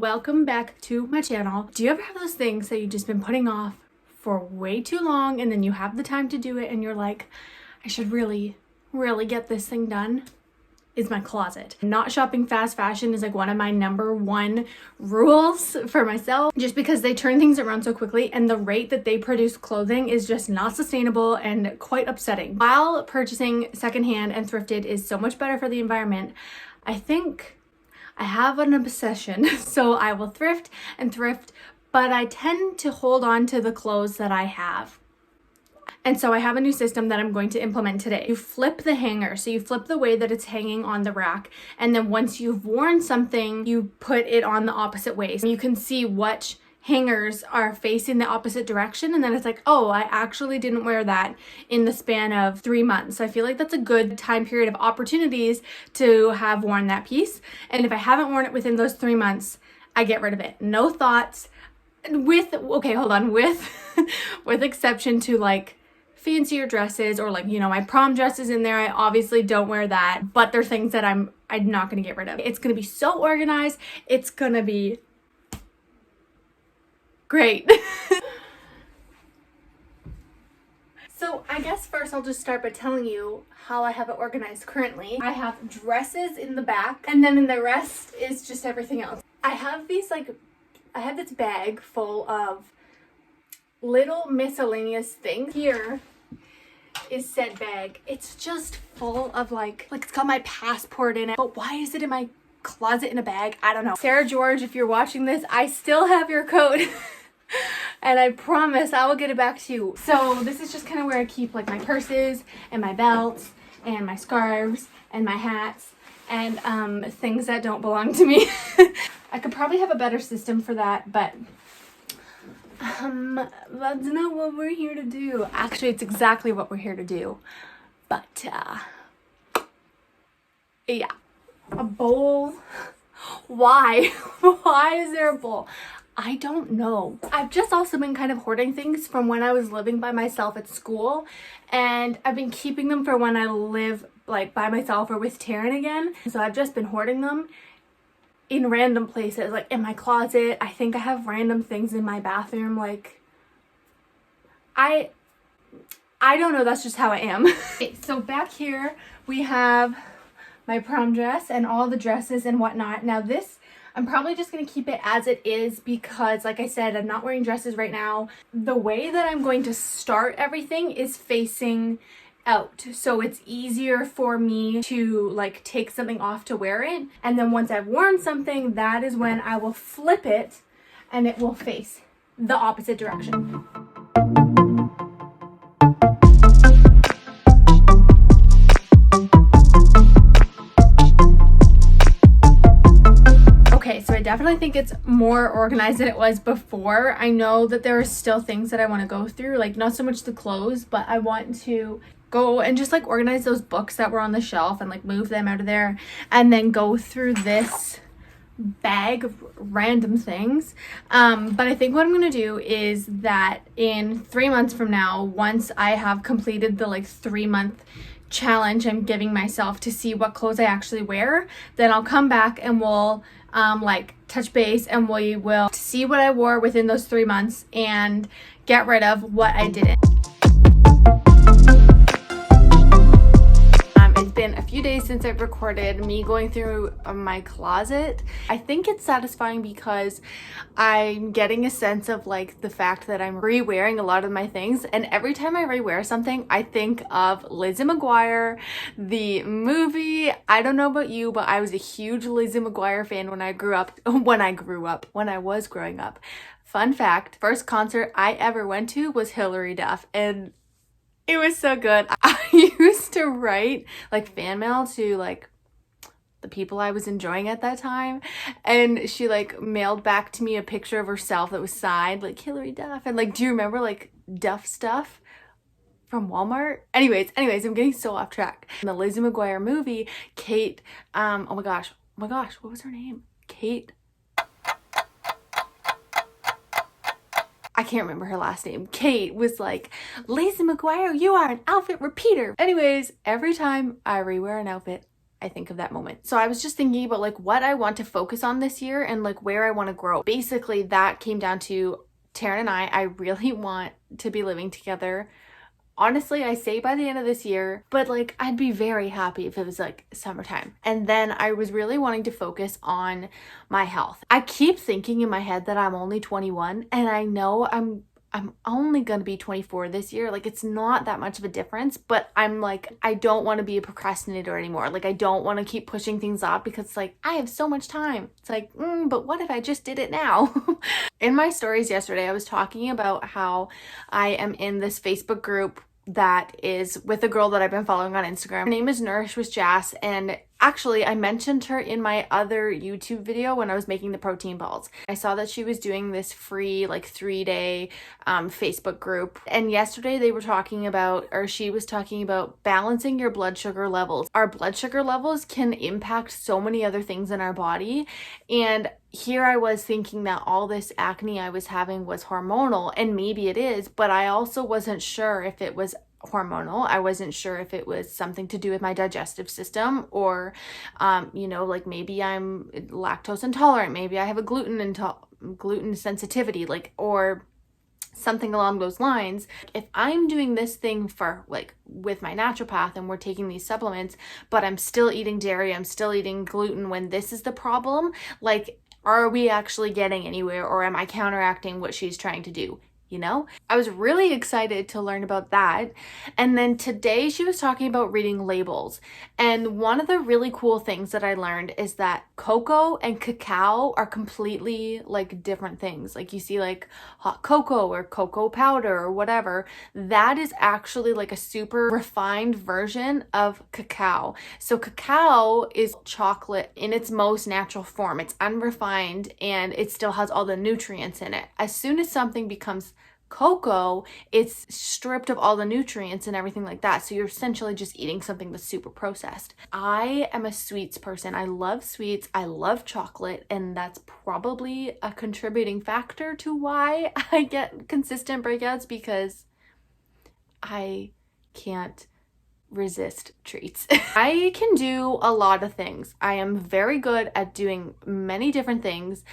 welcome back to my channel. Do you ever have those things that you've just been putting off for way too long and then you have the time to do it and you're like, I should really get this thing done? Is my closet. Not shopping fast fashion is like one of my number one rules for myself, just because they turn things around so quickly and the rate that they produce clothing is just not sustainable and quite upsetting. While purchasing secondhand and thrifted is so much better for the environment, I think I have an obsession. So I will thrift, but I tend to hold on to the clothes that I have. And so I have a new system that I'm going to implement today. You flip the hanger. So you flip the way that it's hanging on the rack. And then once you've worn something, you put it on the opposite way. So you can see which hangers are facing the opposite direction. And then it's like, oh, I actually didn't wear that in the span of 3 months. So I feel like that's a good time period of opportunities to have worn that piece. And if I haven't worn it within those 3 months, I get rid of it. No thoughts. With exception to like fancier dresses or like, you know, my prom dress is in there. I obviously don't wear that, but they're things that I'm not going to get rid of. It's going to be so organized. It's going to be great. So I guess first I'll just start by telling you how I have it organized currently. I have dresses in the back, and then in the rest is just everything else. I have this bag full of little miscellaneous things. Here is said bag. It's just full of like it's got my passport in it, but why is it in my closet in a bag? I don't know. Sarah George, if you're watching this, I still have your code. And I promise I will get it back to you. So this is just kind of where I keep like my purses and my belts and my scarves and my hats and things that don't belong to me. I could probably have a better system for that, but that's not what we're here to do. Actually, it's exactly what we're here to do. But yeah, a bowl. Why? Why is there a bowl? I don't know. I've just also been kind of hoarding things from when I was living by myself at school, and I've been keeping them for when I live like by myself or with Taryn again. So I've just been hoarding them in random places, like in my closet. I think I have random things in my bathroom. Like I don't know, that's just how I am. Okay, so back here we have my prom dress and all the dresses and whatnot. Now this, I'm probably just going to keep it as it is because, like I said, I'm not wearing dresses right now. The way that I'm going to start everything is facing out. So it's easier for me to like take something off to wear it. And then once I've worn something, that is when I will flip it and it will face the opposite direction. So I definitely think it's more organized than it was before. I know that there are still things that I want to go through, like not so much the clothes, but I want to go and just like organize those books that were on the shelf and like move them out of there and then go through this bag of random things. But I think what I'm going to do is that in 3 months from now, once I have completed the like 3-month challenge I'm giving myself to see what clothes I actually wear, then I'll come back and we'll like touch base and we will see what I wore within those 3 months and get rid of what I didn't. It's been a few days since I've recorded me going through my closet. I think it's satisfying because I'm getting a sense of like the fact that I'm re-wearing a lot of my things, and every time I re-wear something I think of Lizzie McGuire, the movie. I don't know about you, but I was a huge Lizzie McGuire fan when I was growing up. Fun fact, first concert I ever went to was Hilary Duff, and it was so good. I used to write like fan mail to like the people I was enjoying at that time, and she like mailed back to me a picture of herself that was signed like Hilary Duff, and like, do you remember like Duff stuff from Walmart? Anyways, I'm getting so off track. In the Lizzie McGuire movie, Kate, oh my gosh, what was her name? Kate, I can't remember her last name. Kate was like, Lizzie McGuire, you are an outfit repeater. Anyways, every time I rewear an outfit, I think of that moment. So I was just thinking about like what I want to focus on this year and like where I want to grow. Basically, that came down to Taryn and I really want to be living together. Honestly, I say by the end of this year, but like I'd be very happy if it was like summertime. And then I was really wanting to focus on my health. I keep thinking in my head that I'm only 21, and I know I'm only going to be 24 this year. Like, it's not that much of a difference, but I'm like, I don't want to be a procrastinator anymore. Like, I don't want to keep pushing things off because it's like, I have so much time. It's like, but what if I just did it now? In my stories yesterday, I was talking about how I am in this Facebook group that is with a girl that I've been following on Instagram. Her name is Nourish with Jazz, and actually I mentioned her in my other YouTube video when I was making the protein balls. I saw that she was doing this free like 3-day Facebook group, and yesterday they were talking about, or she was talking about, balancing your blood sugar levels. Our blood sugar levels can impact so many other things in our body, and here I was thinking that all this acne I was having was hormonal, and maybe it is, but I also wasn't sure if it was hormonal. I wasn't sure if it was something to do with my digestive system, or like maybe I'm lactose intolerant, maybe I have a gluten sensitivity, like, or something along those lines. If I'm doing this thing for like with my naturopath and we're taking these supplements, but I'm still eating dairy, I'm still eating gluten when this is the problem, like, are we actually getting anywhere, or am I counteracting what she's trying to do? You know, I was really excited to learn about that. And then today she was talking about reading labels. And one of the really cool things that I learned is that cocoa and cacao are completely like different things. Like you see like hot cocoa or cocoa powder or whatever, that is actually like a super refined version of cacao. So cacao is chocolate in its most natural form. It's unrefined and it still has all the nutrients in it. As soon as something becomes cocoa, it's stripped of all the nutrients and everything like that. So you're essentially just eating something that's super processed. I am a sweets person. I love sweets. I love chocolate. And that's probably a contributing factor to why I get consistent breakouts, because I can't resist treats. I can do a lot of things. I am very good at doing many different things,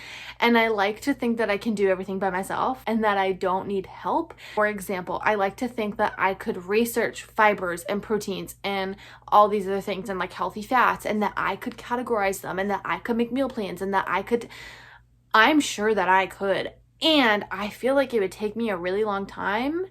and I like to think that I can do everything by myself and that I don't need help. For example, I like to think that I could research fibers and proteins and all these other things and like healthy fats, and that I could categorize them, and that I could make meal plans, and that I'm sure that I could. And I feel like it would take me a really long time.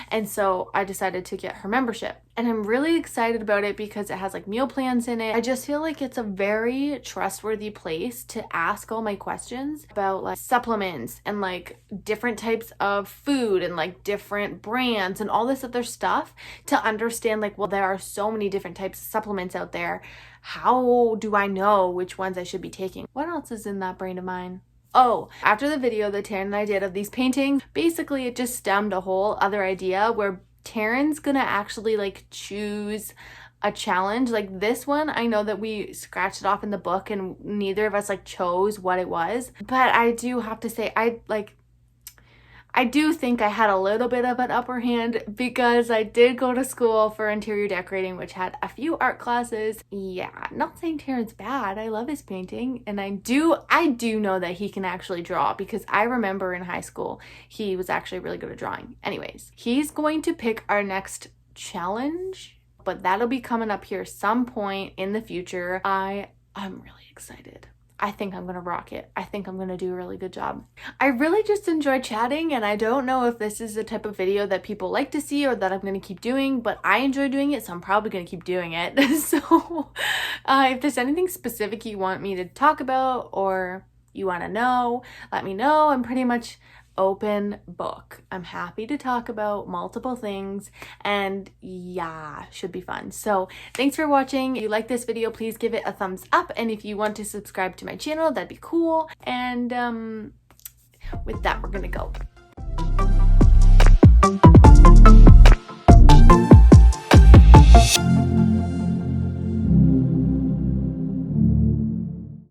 And so I decided to get her membership. And I'm really excited about it because it has like meal plans in it. I just feel like it's a very trustworthy place to ask all my questions about like supplements and like different types of food and like different brands and all this other stuff, to understand like, well, there are so many different types of supplements out there. How do I know which ones I should be taking? What else is in that brain of mine? Oh, after the video that Taryn and I did of these paintings, basically it just stemmed a whole other idea where Taryn's gonna actually like choose a challenge. Like this one, I know that we scratched it off in the book and neither of us like chose what it was, but I do have to say I do think I had a little bit of an upper hand because I did go to school for interior decorating, which had a few art classes. Yeah, not saying Taryn's bad. I love his painting, and I do know that he can actually draw, because I remember in high school he was actually really good at drawing. Anyways, he's going to pick our next challenge, but that'll be coming up here some point in the future. I'm really excited. I think I'm gonna rock it. I think I'm gonna do a really good job. I really just enjoy chatting, and I don't know if this is the type of video that people like to see or that I'm gonna keep doing, but I enjoy doing it, so I'm probably gonna keep doing it. So if there's anything specific you want me to talk about or you wanna know, let me know. I'm pretty much open book. I'm happy to talk about multiple things, and yeah, should be fun. So thanks for watching. If you like this video, please give it a thumbs up, and if you want to subscribe to my channel, that'd be cool. And with that, we're gonna go.